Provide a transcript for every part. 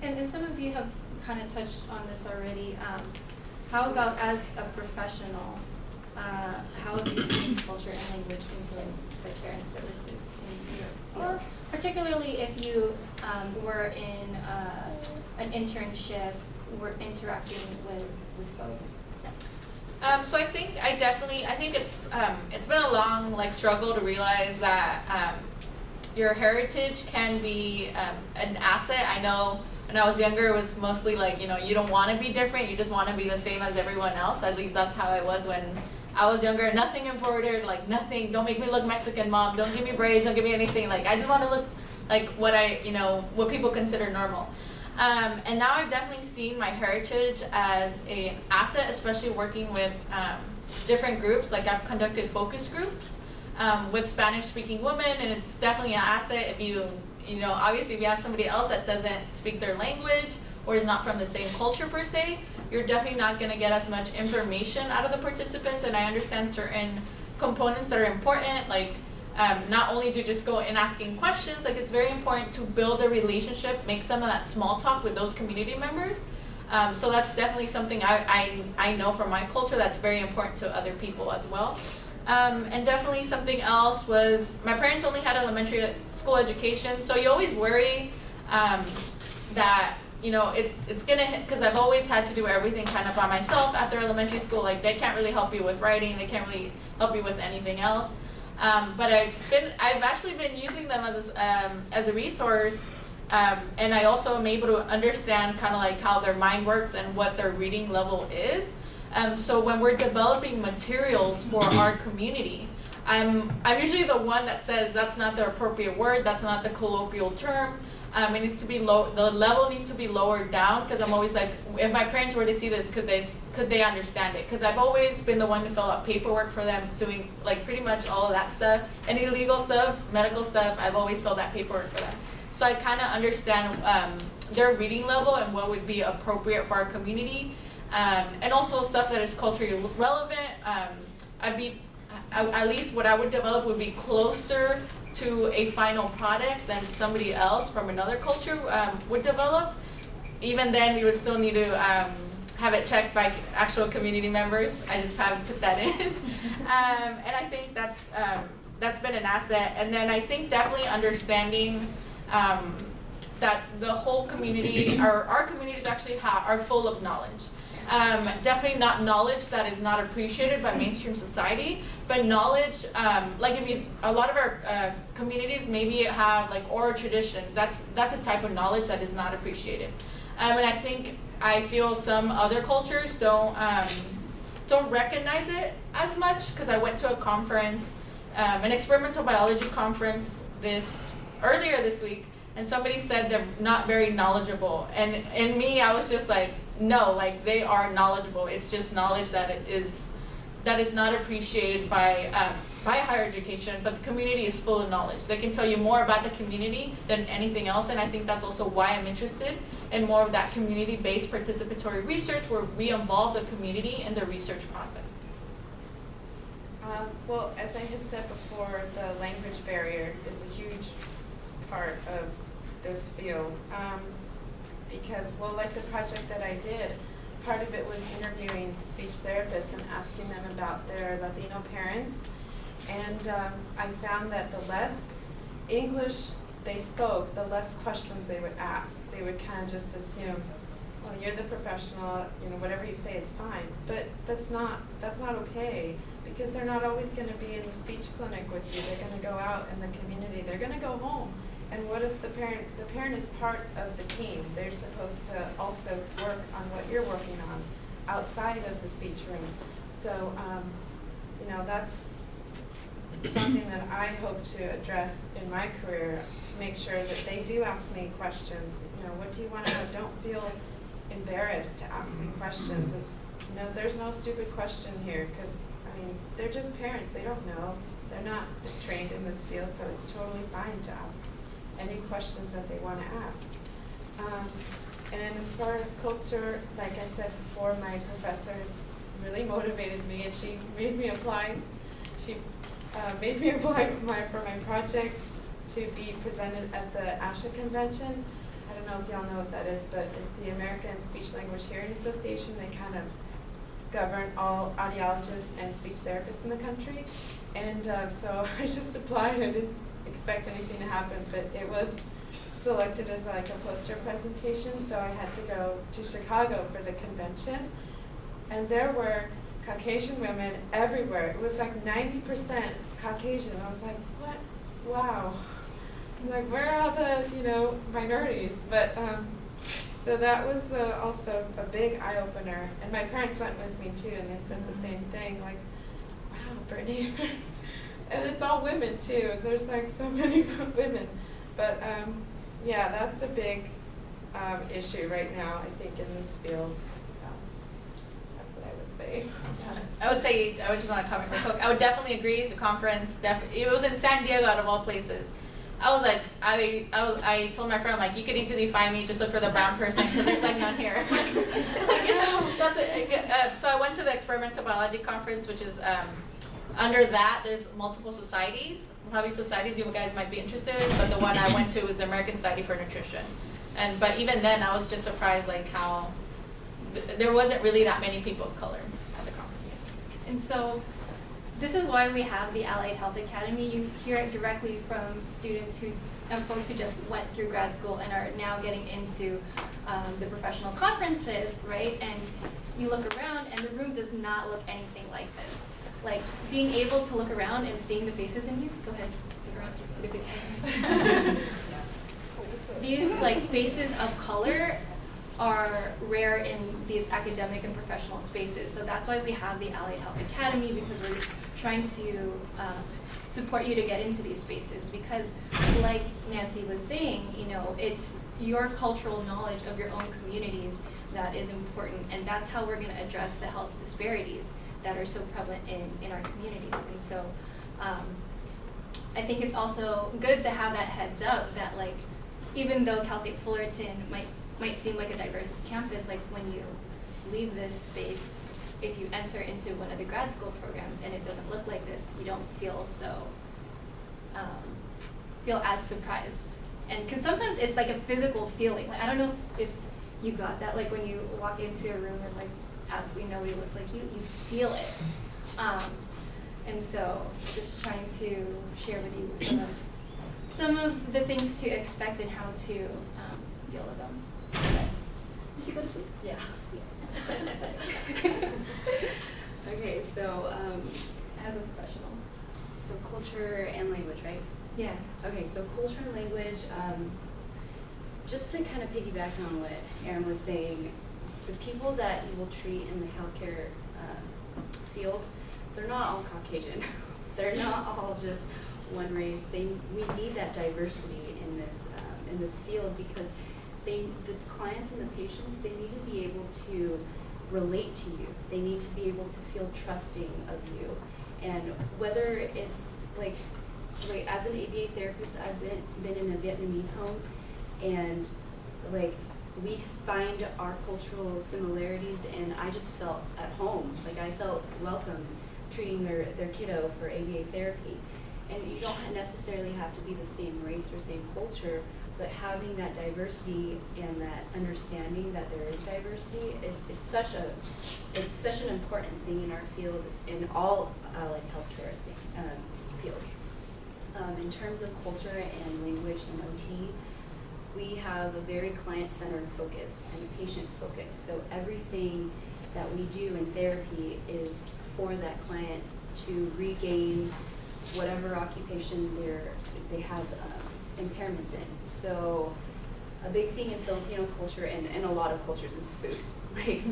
And some of you have kind of touched on this already. How about as a professional, how have you seen culture and language influence the care and services in your field? Particularly if you were in an internship, were interacting with folks. So I think it's been a long struggle to realize that your heritage can be an asset. I know when I was younger, it was mostly you don't want to be different, you just want to be the same as everyone else. At least that's how I was when I was younger. Nothing embroidered, nothing. Don't make me look Mexican, mom. Don't give me braids. Don't give me anything. I just want to look like what people consider normal. And now I've definitely seen my heritage as an asset, especially working with different groups. I've conducted focus groups with Spanish-speaking women, and it's definitely an asset if obviously if you have somebody else that doesn't speak their language or is not from the same culture per se, you're definitely not going to get as much information out of the participants. And I understand certain components that are important, not only to just go in asking questions, it's very important to build a relationship, make some of that small talk with those community members. So that's definitely something I know from my culture that's very important to other people as well. And definitely something else was, my parents only had elementary school education, so you always worry that it's gonna hit, because I've always had to do everything kind of by myself after elementary school. They can't really help you with writing, they can't really help you with anything else. But I've actually been using them as a resource, and I also am able to understand kind of how their mind works and what their reading level is. So when we're developing materials for our community, I'm usually the one that says that's not the appropriate word, that's not the colloquial term. It needs to be low. The level needs to be lowered down, because I'm always if my parents were to see this, could they understand it? Because I've always been the one to fill out paperwork for them, doing pretty much all of that stuff, any legal stuff, medical stuff. I've always filled that paperwork for them, so I kind of understand their reading level and what would be appropriate for our community, and also stuff that is culturally relevant. At least what I would develop would be closer to a final product than somebody else from another culture would develop. Even then, we would still need to have it checked by actual community members. I just haven't put that in. And I think that's been an asset. And then I think definitely understanding that the whole community, our communities actually are full of knowledge. Definitely not knowledge that is not appreciated by mainstream society, but knowledge, a lot of our communities maybe have oral traditions. That's a type of knowledge that is not appreciated. And I feel some other cultures don't recognize it as much, because I went to a conference, an experimental biology conference earlier this week, and somebody said they're not very knowledgeable. And in me, I was just no, they are knowledgeable. It's just knowledge that is not appreciated by higher education, but the community is full of knowledge. They can tell you more about the community than anything else, and I think that's also why I'm interested in more of that community-based participatory research, where we involve the community in the research process. Well, as I had said before, the language barrier is a huge part of this field. Because, the project that I did, part of it was interviewing speech therapists and asking them about their Latino parents. And I found that the less English they spoke, the less questions they would ask. They would kind of just assume, well, you're the professional, whatever you say is fine. But that's not okay, because they're not always going to be in the speech clinic with you. They're going to go out in the community. They're going to go home. And what if the parent is part of the team? They're supposed to also work on what you're working on outside of the speech room. So, that's something that I hope to address in my career, to make sure that they do ask me questions. What do you want to know? Don't feel embarrassed to ask me questions. And, there's no stupid question here, because, they're just parents. They don't know. They're not trained in this field, so it's totally fine to ask any questions that they want to ask. And as far as culture, like I said before, my professor really motivated me, and she made me apply. She made me apply for my project to be presented at the ASHA convention. I don't know if y'all know what that is, but it's the American Speech Language Hearing Association. They kind of govern all audiologists and speech therapists in the country. And so I just applied. I didn't expect anything to happen, but it was selected as like a poster presentation, so I had to go to Chicago for the convention. And there were Caucasian women everywhere. It was like 90% Caucasian. I was like, what? Wow. I'm like, where are all the, minorities? But so that was also a big eye-opener. And my parents went with me too, and they said the same thing, like, wow, Brittany. And it's all women too. There's like so many women. But yeah, that's a big issue right now, I think, in this field. So that's what I would say. I would just want to comment real quick. I would definitely agree. The conference, it was in San Diego out of all places. I was like, I told my friend, I'm like, you could easily find me, just look for the brown person, because there's like none here. So I went to the Experimental Biology Conference, which is, under that, there's multiple societies, probably societies you guys might be interested in, but the one I went to was the American Society for Nutrition. But even then, I was just surprised, like, how there wasn't really that many people of color at the conference. And so this is why we have the Allied Health Academy. You hear it directly from students folks who just went through grad school and are now getting into the professional conferences, right? And you look around and the room does not look anything like this. Like being able to look around and seeing the faces in here. Go ahead, look around, see the faces. These like faces of color are rare in these academic and professional spaces. So that's why we have the Allied Health Academy, because we're trying to support you to get into these spaces. Because like Nancy was saying, it's your cultural knowledge of your own communities that is important, and that's how we're going to address the health disparities that are so prevalent in our communities. And so I think it's also good to have that heads up that, like, even though Cal State Fullerton might seem like a diverse campus, like when you leave this space, if you enter into one of the grad school programs and it doesn't look like this, you don't feel feel as surprised. And because sometimes it's like a physical feeling. Like, I don't know if you got that, like when you walk into a room and like absolutely nobody looks like you feel it. And so just trying to share with you some of the things to expect and how to deal with them. Did you go to sleep? Yeah. Okay, so As a professional. so culture and language, right? Yeah. Okay, so culture and language, just to kind of piggyback on what Erin was saying, the people that you will treat in the healthcare field, they're not all Caucasian. They're not all just one race. We need that diversity in this field, because the clients and the patients, they need to be able to relate to you. They need to be able to feel trusting of you. And whether it's like as an ABA therapist, I've been in a Vietnamese home, and like we find our cultural similarities, and I just felt at home. Like I felt welcome treating their kiddo for ABA therapy. And you don't necessarily have to be the same race or same culture, but having that diversity and that understanding that there is diversity is such an important thing in our field, in all allied healthcare fields. In terms of culture and language and OT, we have a very client-centered focus and a patient focus. So everything that we do in therapy is for that client to regain whatever occupation they have impairments in. So a big thing in Filipino culture and a lot of cultures is food. Like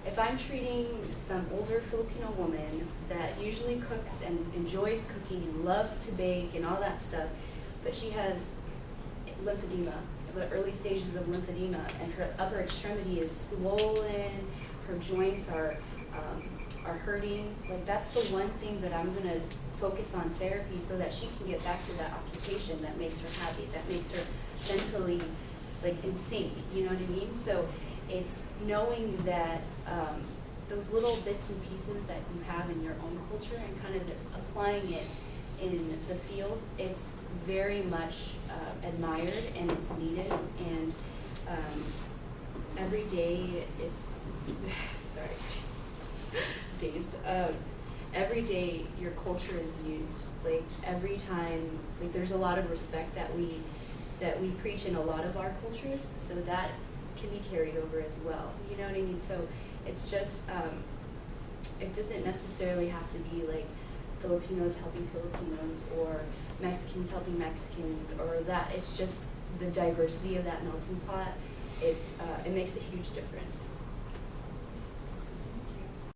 if I'm treating some older Filipino woman that usually cooks and enjoys cooking and loves to bake and all that stuff, but she has lymphedema, the early stages of lymphedema, and her upper extremity is swollen, her joints are hurting, like that's the one thing that I'm gonna focus on therapy so that she can get back to that occupation that makes her happy, that makes her mentally like in sync, you know what I mean? So it's knowing that those little bits and pieces that you have in your own culture and kind of applying it in the field, it's very much admired and it's needed, and every day your culture is used. Like every time, like there's a lot of respect that we preach in a lot of our cultures, so that can be carried over as well. You know what I mean? So it's just it doesn't necessarily have to be like Filipinos helping Filipinos or Mexicans helping Mexicans or that. It's just the diversity of that melting pot. It makes a huge difference.